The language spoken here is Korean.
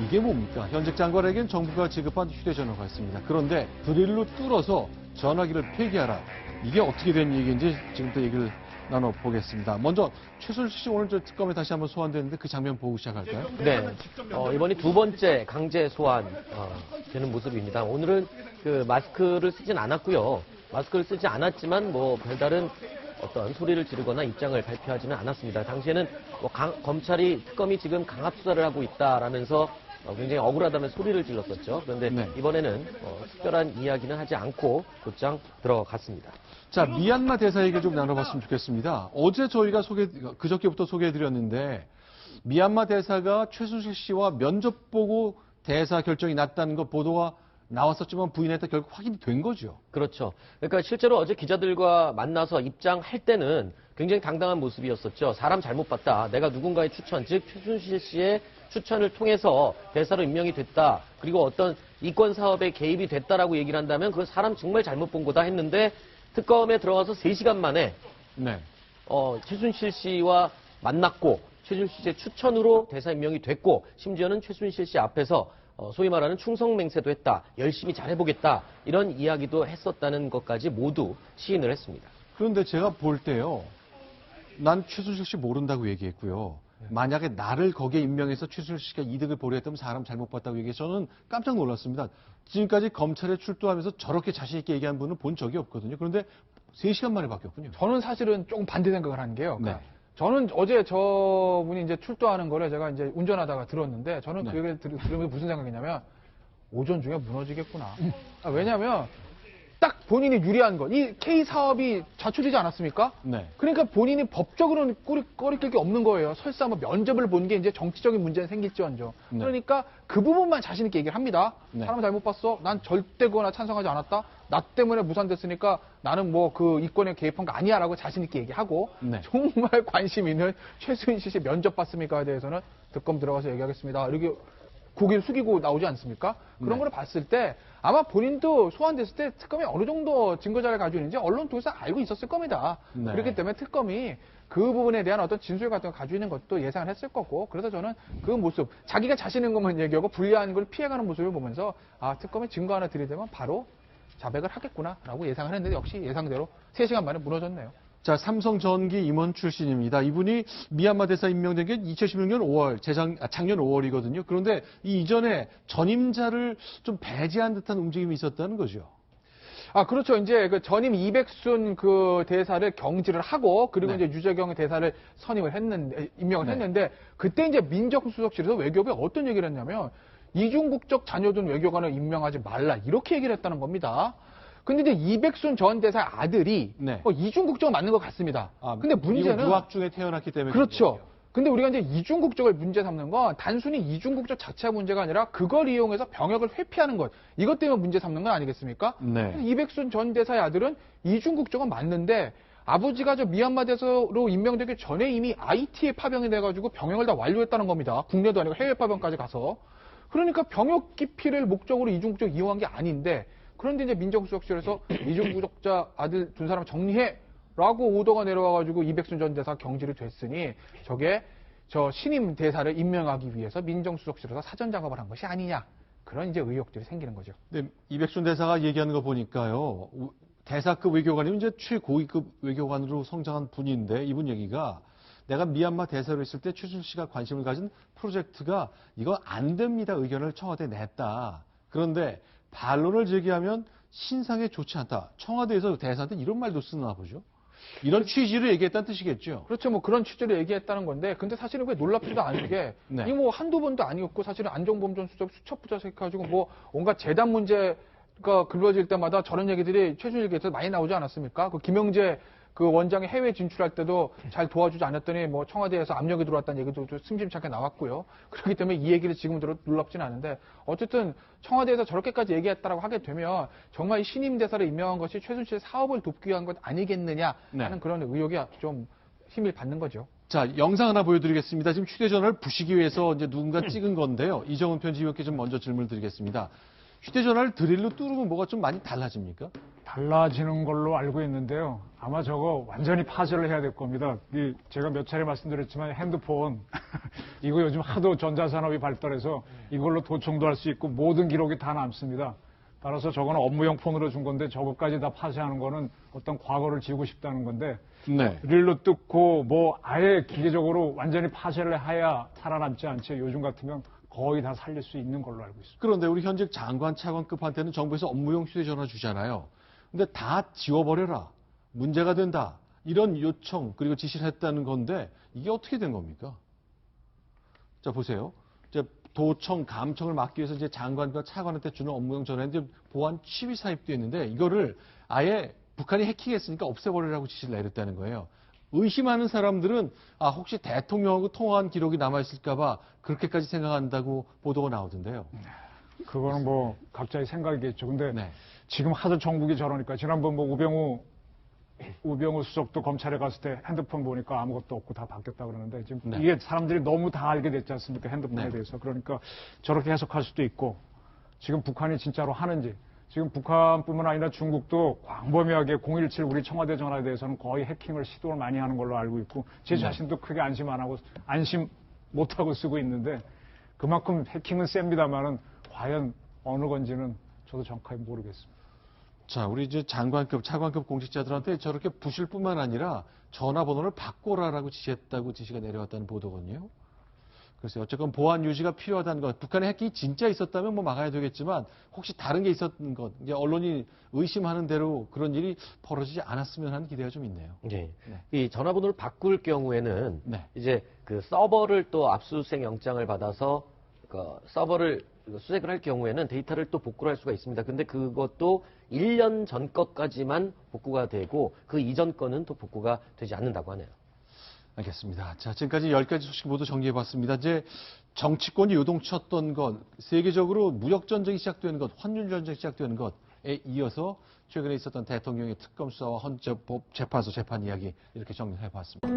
이게 뭡니까? 현직 장관에겐 정부가 지급한 휴대전화가 있습니다. 그런데 드릴로 뚫어서 전화기를 폐기하라. 이게 어떻게 된 얘기인지 지금부터 얘기를 나눠보겠습니다. 먼저 최순실 씨 오늘 저 특검에 다시 한번 소환됐는데 그 장면 보고 시작할까요? 네. 이번이 두 번째 강제 소환 되는 모습입니다. 오늘은 그 마스크를 쓰진 않았고요. 마스크를 쓰지 않았지만 뭐 별다른 어떤 소리를 지르거나 입장을 발표하지는 않았습니다. 당시에는 뭐 검찰이 특검이 지금 강압 수사를 하고 있다라면서 굉장히 억울하다면 소리를 질렀었죠. 그런데 네. 이번에는 특별한 이야기는 하지 않고 곧장 들어갔습니다. 자, 미얀마 대사 얘기 좀 나눠봤으면 좋겠습니다. 어제 저희가 그저께부터 소개해드렸는데 미얀마 대사가 최순실 씨와 면접 보고 대사 결정이 났다는 거 보도가 나왔었지만 부인했다 결국 확인이 된 거죠. 그렇죠. 그러니까 실제로 어제 기자들과 만나서 입장할 때는 굉장히 당당한 모습이었었죠. 사람 잘못 봤다. 내가 누군가의 추천, 즉 최순실 씨의 추천을 통해서 대사로 임명이 됐다. 그리고 어떤 이권 사업에 개입이 됐다라고 얘기를 한다면 그 사람 정말 잘못 본 거다 했는데 특검에 들어가서 3시간 만에 네. 최순실 씨와 만났고 최순실 씨의 추천으로 대사 임명이 됐고 심지어는 최순실 씨 앞에서 소위 말하는 충성맹세도 했다. 열심히 잘해보겠다. 이런 이야기도 했었다는 것까지 모두 시인을 했습니다. 그런데 제가 볼 때요. 난 최순실 씨 모른다고 얘기했고요. 만약에 나를 거기에 임명해서 최순실 씨가 이득을 보려 했다면 사람 잘못 봤다고 얘기해서 저는 깜짝 놀랐습니다. 지금까지 검찰에 출두하면서 저렇게 자신 있게 얘기한 분은 본 적이 없거든요. 그런데 3시간 만에 바뀌었군요. 저는 사실은 조금 반대 생각을 하는 게요. 그러니까 네. 저는 어제 저분이 이제 출두하는 거를 제가 이제 운전하다가 들었는데 저는 네. 그 얘기를 들으면서 무슨 생각이냐면 오전 중에 무너지겠구나. 왜냐면 딱 본인이 유리한 것. 이 K 사업이 좌초되지 않았습니까? 네. 그러니까 본인이 법적으로는 꼬리낄 게 없는 거예요. 설사 뭐 면접을 본 게 이제 정치적인 문제는 생길지언정. 네. 그러니까 그 부분만 자신 있게 얘기를 합니다. 네. 사람 잘못 봤어. 난 절대 그거나 찬성하지 않았다. 나 때문에 무산됐으니까 나는 뭐 그 이권에 개입한 거 아니야라고 자신 있게 얘기하고 네. 정말 관심 있는 최순실 씨 면접 봤습니까에 대해서는 특검 들어가서 얘기하겠습니다. 이렇게 고개를 숙이고 나오지 않습니까? 그런 네. 걸 봤을 때 아마 본인도 소환됐을 때 특검이 어느 정도 증거자를 가지고 있는지 언론 통해서 알고 있었을 겁니다. 네. 그렇기 때문에 특검이 그 부분에 대한 어떤 진술 같은 걸 가지고 있는 것도 예상을 했을 거고 그래서 저는 그 모습 자기가 자신 있는 것만 얘기하고 불리한 걸 피해가는 모습을 보면서 아 특검이 증거 하나 들이대면 바로 자백을 하겠구나라고 예상을 했는데 역시 예상대로 3시간 만에 무너졌네요. 자, 삼성전기 임원 출신입니다. 이분이 미얀마 대사 임명된 게 2016년 5월, 작년 5월이거든요. 그런데 이 이전에 전임자를 좀 배제한 듯한 움직임이 있었다는 거죠. 아, 그렇죠. 이제 그 전임 이백순 그 대사를 경질을 하고 그리고 네. 이제 유재경 대사를 임명을 네. 했는데 그때 이제 민정수석실에서 외교부에 어떤 얘기를 했냐면 이중국적 자녀든 외교관을 임명하지 말라 이렇게 얘기를 했다는 겁니다. 근데 이제 이백순 전 대사 아들이 네. 이중국적 맞는 것 같습니다. 근데 문제는 유학 중에 태어났기 때문에 그렇죠. 근데 우리가 이제 이중국적을 문제 삼는 건 단순히 이중국적 자체가 문제가 아니라 그걸 이용해서 병역을 회피하는 것. 이것 때문에 문제 삼는 건 아니겠습니까? 네. 이백순 전 대사의 아들은 이중국적은 맞는데 아버지가 저 미얀마 대사로 임명되기 전에 이미 IT에 파병이 돼가지고 병역을 다 완료했다는 겁니다. 국내도 아니고 해외 파병까지 가서. 그러니까 병역 기피를 목적으로 이중국적 이용한 게 아닌데 그런데 이제 민정수석실에서 이중국적자 아들 둔 사람 정리해! 라고 오더가 내려와가지고 이백순 전 대사 경질이 됐으니 저게 저 신임 대사를 임명하기 위해서 민정수석실에서 사전 작업을 한 것이 아니냐. 그런 이제 의혹들이 생기는 거죠. 네, 이백순 대사가 얘기하는 거 보니까요. 대사급 외교관이면 이제 최고위급 외교관으로 성장한 분인데 이분 얘기가 내가 미얀마 대사로 있을 때 최순실 씨가 관심을 가진 프로젝트가 이거 안 됩니다. 의견을 청와대에 냈다. 그런데 반론을 제기하면 신상에 좋지 않다. 청와대에서 대사한테 이런 말도 쓰나 보죠. 이런 취지로 얘기했다는 뜻이겠죠. 그렇죠. 뭐 그런 취지로 얘기했다는 건데, 근데 사실은 왜 놀랍지도 않은 게, 네. 이 뭐 한두 번도 아니었고, 사실은 안종범 전 수석 수첩부자 해가지고 뭐 온갖 재단 문제가 글러질 때마다 저런 얘기들이 최순실 계에서 많이 나오지 않았습니까? 그 김영재 그 원장이 해외 진출할 때도 잘 도와주지 않았더니 뭐 청와대에서 압력이 들어왔다는 얘기도 좀 심심찮게 나왔고요. 그렇기 때문에 이 얘기를 지금 들어 놀랍지는 않은데 어쨌든 청와대에서 저렇게까지 얘기했다라고 하게 되면 정말 이 신임 대사를 임명한 것이 최순실 사업을 돕기 위한 것 아니겠느냐 하는 네. 그런 의혹이 좀 힘을 받는 거죠. 자, 영상 하나 보여드리겠습니다. 지금 휴대전화를 부시기 위해서 이제 누군가 찍은 건데요. 이정은 편집위원께 좀 먼저 질문을 드리겠습니다. 휴대전화를 드릴로 뚫으면 뭐가 좀 많이 달라집니까? 달라지는 걸로 알고 있는데요. 아마 저거 완전히 파쇄를 해야 될 겁니다. 제가 몇 차례 말씀드렸지만 핸드폰 이거 요즘 하도 전자산업이 발달해서 이걸로 도청도 할 수 있고 모든 기록이 다 남습니다. 따라서 저거는 업무용 폰으로 준 건데 저것까지 다 파쇄하는 거는 어떤 과거를 지우고 싶다는 건데 네. 드릴로 뜯고 뭐 아예 기계적으로 완전히 파쇄를 해야 살아남지 않죠. 요즘 같으면 거의 다 살릴 수 있는 걸로 알고 있습니다. 그런데 우리 현직 장관, 차관급한테는 정부에서 업무용 휴대전화 주잖아요. 근데 다 지워버려라. 문제가 된다. 이런 요청 그리고 지시를 했다는 건데 이게 어떻게 된 겁니까? 자 보세요. 이제 도청, 감청을 막기 위해서 이제 장관과 차관한테 주는 업무용 전화인데 보안 칩이 사입되어 있는데 이거를 아예 북한이 해킹했으니까 없애버리라고 지시를 내렸다는 거예요. 의심하는 사람들은 혹시 대통령하고 통화한 기록이 남아있을까봐 그렇게까지 생각한다고 보도가 나오던데요. 그거는 뭐 각자의 생각이겠죠. 근데 네. 지금 하도 정국이 저러니까 지난번 뭐 우병우 수석도 검찰에 갔을 때 핸드폰 보니까 아무것도 없고 다 바뀌었다 그러는데 지금 네. 이게 사람들이 너무 다 알게 됐지 않습니까? 핸드폰에 네. 대해서. 그러니까 저렇게 해석할 수도 있고 지금 북한이 진짜로 하는지 지금 북한뿐만 아니라 중국도 광범위하게 017 우리 청와대 전화에 대해서는 거의 해킹을 시도를 많이 하는 걸로 알고 있고 제 자신도 크게 안심 못하고 쓰고 있는데 그만큼 해킹은 셉니다만은 과연 어느 건지는 저도 정확하게 모르겠습니다. 자, 우리 이제 장관급, 차관급 공직자들한테 저렇게 부실 뿐만 아니라 전화번호를 바꿔라라고 지시했다고 지시가 내려왔다는 보도거든요. 그래서 어쨌건 보안 유지가 필요하다는 것, 북한의 해킹이 진짜 있었다면 뭐 막아야 되겠지만 혹시 다른 게 있었던 것, 이제 언론이 의심하는 대로 그런 일이 벌어지지 않았으면 하는 기대가 좀 있네요. 네. 네. 이 전화번호를 바꿀 경우에는 네. 이제 그 서버를 또 압수수색 영장을 받아서 그 서버를 수색을 할 경우에는 데이터를 또 복구를 할 수가 있습니다. 근데 그것도 1년 전 것까지만 복구가 되고 그 이전 거는 또 복구가 되지 않는다고 하네요. 알겠습니다. 자, 지금까지 10가지 소식 모두 정리해봤습니다. 이제 정치권이 요동쳤던 것, 세계적으로 무역전쟁이 시작되는 것, 환율전쟁이 시작되는 것에 이어서 최근에 있었던 대통령의 특검 수사와 헌재법 재판소 재판 이야기 이렇게 정리해봤습니다.